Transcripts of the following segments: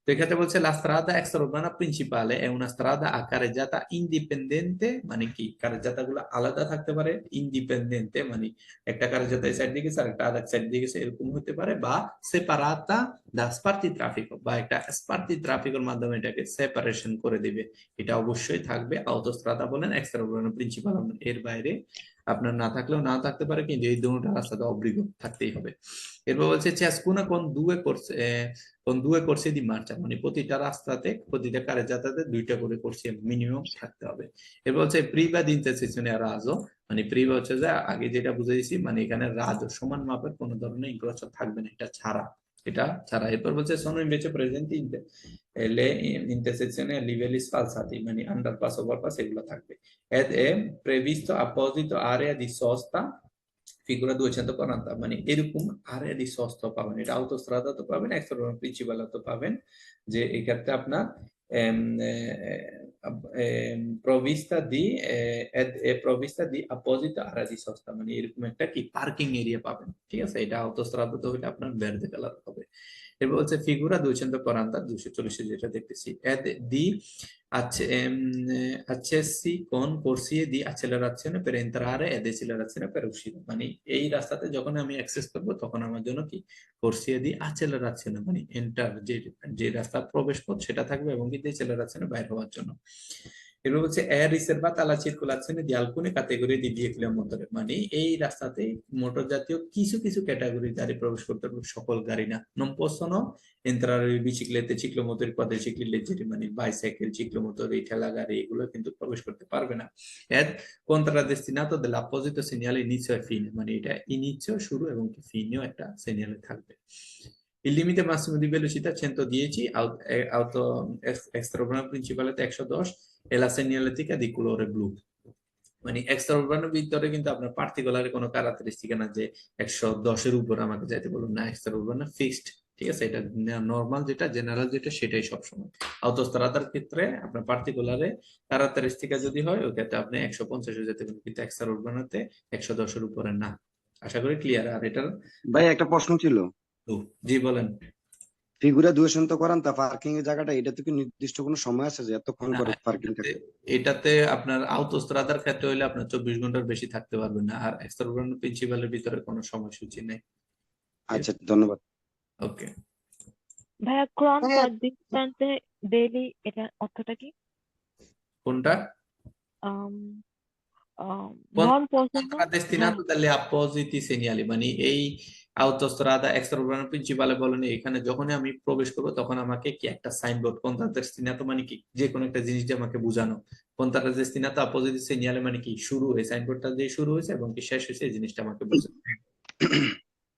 তো এক্ষেত্রে বলছে la strada extraurbana principale è una strada a carreggiata indipendente, মানে কি কারেজাতা গুলো আলাদা থাকতে পারে, ইন্ডিপেন্ডেন্টে মানে একটা কারেজাতা এই সাইড দিয়ে গেছে আর একটা আরেক সাইড দিয়ে গেছে এরকম হতে পারে, বা সেপারাতা দা স্পার্তি ট্রাফিকো, বা একটা স্পার্তি ট্রাফিকের মাধ্যমে এটাকে সেপারেশন করে দিবে। এটা অবশ্যই থাকবে autostrada বলেন extraurbana principale, এর বাইরে আপনার না থাকলেও না থাকতে পারে, কিন্তু এই দুটো রাস্তাতে অব্রিগ থাকতেই হবে। এরপর বলছে ciascuna con due corsie di marcia, মানে প্রতিটা রাস্তাতে প্রতিটা কারের যাতায়াতে দুইটা করে কোর্সি মিনিমাম থাকতে হবে। এরপর হচ্ছে প্রিভা di intersezione a raso, মানে প্রিভা হচ্ছে যে আগে যেটা বুঝাইছি, মানে এখানে রাজ সমান মাপের কোনো ধরনের ইনক্রোচ থাকবে না, এটা ছাড়া। এরপর বলছে sono invece presenti le intersezioni a livelli sfalsati, মানে আন্ডারপাস ওভারপাস এগুলো থাকবে। ed è previsto apposito area di sosta, ফিগুরা 240, মানে এরকম আরে দি সস্তা পাবেন, এটা autostrada তো পাবেন, এক্সট্রা প্রিন্সিপাল তো পাবেন, যে এই ক্ষেত্রে আপনার provvista di apposita area di sosta, মানে এরকম একটা কি পার্কিং এরিয়া পাবেন। ঠিক আছে, এটা autostrada তো হলে আপনার ভের্দে কালার হবে। এরপর হচ্ছে ফিগুরা 240, 240 যেটা দেখতেছি, ed di accessi con corsie di accelerazione per entrare e decelerazione per uscire, মানে এই রাস্তাতে যখন আমি অ্যাক্সেস করব তখন আমার জন্য কি corsie di accelerazione, মানে এন্টার যে রাস্তা প্রবেশ পথ সেটা থাকবে, এবং কি decelerazione বাইর হওয়ার জন্য। এগুলো হচ্ছে è riservata alla circolazione di alcune categorie di veicoli a motore, মানে এই রাস্তাতে মোটর জাতীয় কিছু কিছু ক্যাটাগরি গাড়ি প্রবেশ করতে পারবে, সকল গাড়ি না। non possono entrare biciclette, ciclomotori, quadricicli leggeri, মানে বাইসাইকেল, ciclomotori, ঠেলা গাড়ি এগুলো কিন্তু প্রবেশ করতে পারবে না। ed contraddestinato dell'apposito segnale inizio e fine, মানে এটা ইনিশিও শুরু এবং ফিনেও একটা সিগন্যালে থাকবে। Il limite massimo di velocità 110, auto extraurbano principale 110 e la segnaletica di colore blu, মানে এক্সট্রাউরবানের ভিতরে কিন্তু আপনার পার্টিকুলার কোনো ক্যারেক্টারিস্টিক না যে 110-এর উপর আমাকে যাইতে বলুন, না, এক্সট্রাউরবান ফিক্সড। ঠিক আছে, এটা নর্মাল যেটা জেনারেল যেটা সেটাই সবসময়। autostradaর ক্ষেত্রে আপনার পার্টিকুলারে ক্যারেক্টারিস্টিক যদি হয় ওই ক্ষেত্রে আপনি 150-এ যেতে পারেন, কিন্তু এক্সট্রাউরবানাতে 110-এর উপরে না। আশা করি ক্লিয়ার। আর এটার ভাই একটা প্রশ্ন ছিল, জি বলেন। ফিগুরা 240 পার্কিং এর জায়গাটা, এটা তো কি নির্দিষ্ট কোনো সময় আছে যে এতক্ষণ করে পার্কিং থাকে? এটাতে আপনার autostradaর ক্ষেত্রে হইলে আপনার 24 ঘন্টার বেশি থাকতে পারবেন না, আর এক্সট্রাউরবান প্রিন্সিপালের ভিতরে কোনো সময়সূচি নেই। আচ্ছা, ধন্যবাদ। ওকে, ভাইয়া ক্রম ডিস্ট্যান্সে ডেইলি এটা অর্থটা কি? কোনটা? নন possible destinato dalle appositi segnali, মানে এই autostrada extraurbano principale বলেন, এখানে যখনই আমি প্রবেশ করব তখন আমাকে কি একটা সাইনবোর্ড, কোনটা destinato মানে কি যে কোনো একটা জিনিস দিয়ে আমাকে বোঝানো, কোনটা destinato appositi segnale মানে কি শুরু, এই সাইনবোর্ডটা দিয়ে শুরু হয়েছে এবং কি শেষ হয়েছে এই জিনিসটা আমাকে বোঝানো।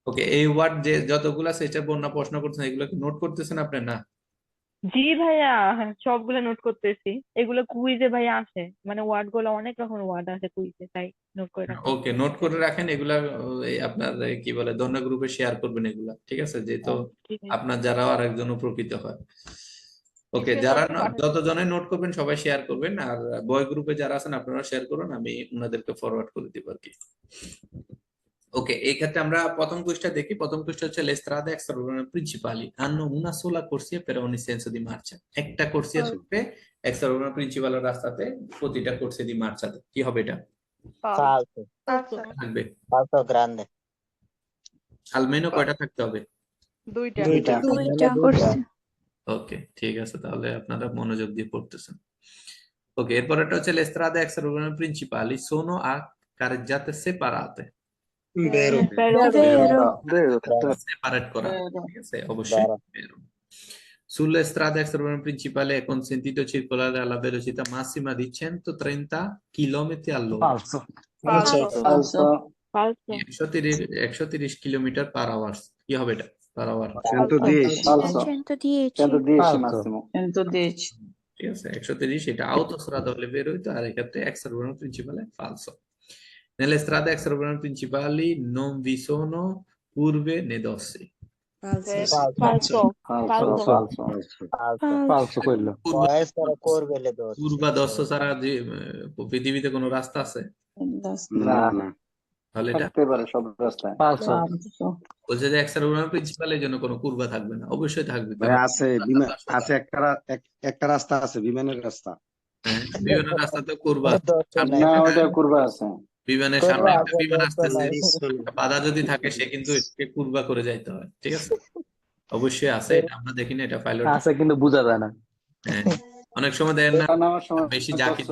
ওকে, এই ওয়ার্ড যে যতগুলো আছে এটা বন্যা প্রশ্ন করতেছেন, এগুলো কি নোট করতেছেন আপনি? না জি ভাইয়া, সবগুলো নোট করতেছি। এগুলো কুইজে ভাইয়া আসে, মানে ওয়ার্ড গুলো অনেক রকমের ওয়ার্ড আছে কুইজে, তাই নোট করে রাখছি। ওকে, নোট করে রাখেন এগুলা। আপনার কি বলে ধন্য গ্রুপে শেয়ার করবেন এগুলা, ঠিক আছে, যেহেতু ঠিক আছে। আপনার যারা আর একজন উপকৃত হয়। ওকে, ঠিক যারা আছে, পাঠাচ্ছি। যতজনে নোট করবেন সবাই শেয়ার করবেন, আর বয় গ্রুপে যারা আছেন আপনারা শেয়ার করুন, আমি ওনাদেরকে ফরওয়ার্ড করে দিব আর কি। ওকে, এই ক্ষেত্রে আমরা প্রথম কুইজটা দেখি। প্রথম কুইজটা হচ্ছে le strade extraurbane principali hanno una sola corsia per ogni senso di marcia, একটা কোর্সিয়া থাকবে extraurbane principale রাস্তাতে প্রতিটা কোর্সে দি মার্চাতে। কি হবে এটা? Falso, থাকবে falso grande. আলমেনো কয়টা থাকতে হবে? দুইটা। ওকে, ঠিক আছে, তাহলে আপনারা মনোযোগ দিয়ে পড়তেছেন। ওকে, এরপর এটা হচ্ছে le strade extraurbane principali sono a carreggiate separate, separate করা, ঠিক আছে, অবশ্যই vero. Sulle strade extraurbane principali è consentito circolare alla velocità massima di 130 km all'ora, Falso. Falso. 130 kilometre per hour. কি হবে এটা পার আওয়ার? 110 massimo. 110. ঠিক আছে, 130 এটা autostrada হলে বের হইতো, আর এক্ষেত্রে extraurbano principale falso. Nelle strade extraurbane principali non vi sono curve né dossi. Falso quello. Può essere curve le dosi. পূর্বা দশ ছাড়া যে পৃথিবীতে কোনো রাস্তা আছে? না না, তাহলে এটা থাকতে পারে সব রাস্তায়। falso, বলছে যে এক্সট্রা প্রিন্সিপাল এই জন্য কোনো কুরবা থাকবে না, অবশ্যই থাকবে, ভাই কারণ আছে রাস্তা তো আছে একটা রাস্তা আছে, বিমানের রাস্তা। হ্যাঁ, বিমানের রাস্তা তো কুরবা, সামনে না, একটা ওটা করবা আছে। বিমানের করবা সামনে একটা আছে, বিমান দরকার আসতেছে, নাই। একটা বাধা যদি থাকে সে কিন্তু এটাকে কুরবা করে যাইতে হয়, ঠিক আছে? অবশ্যই আছে, এটা আমরা দেখিনি, এটা পাইলট। আছে কিন্তু বোঝা যায় না। হ্যাঁ, অনেক সময় দেন না, এটা নামার সময় বেশি ঝাঁকি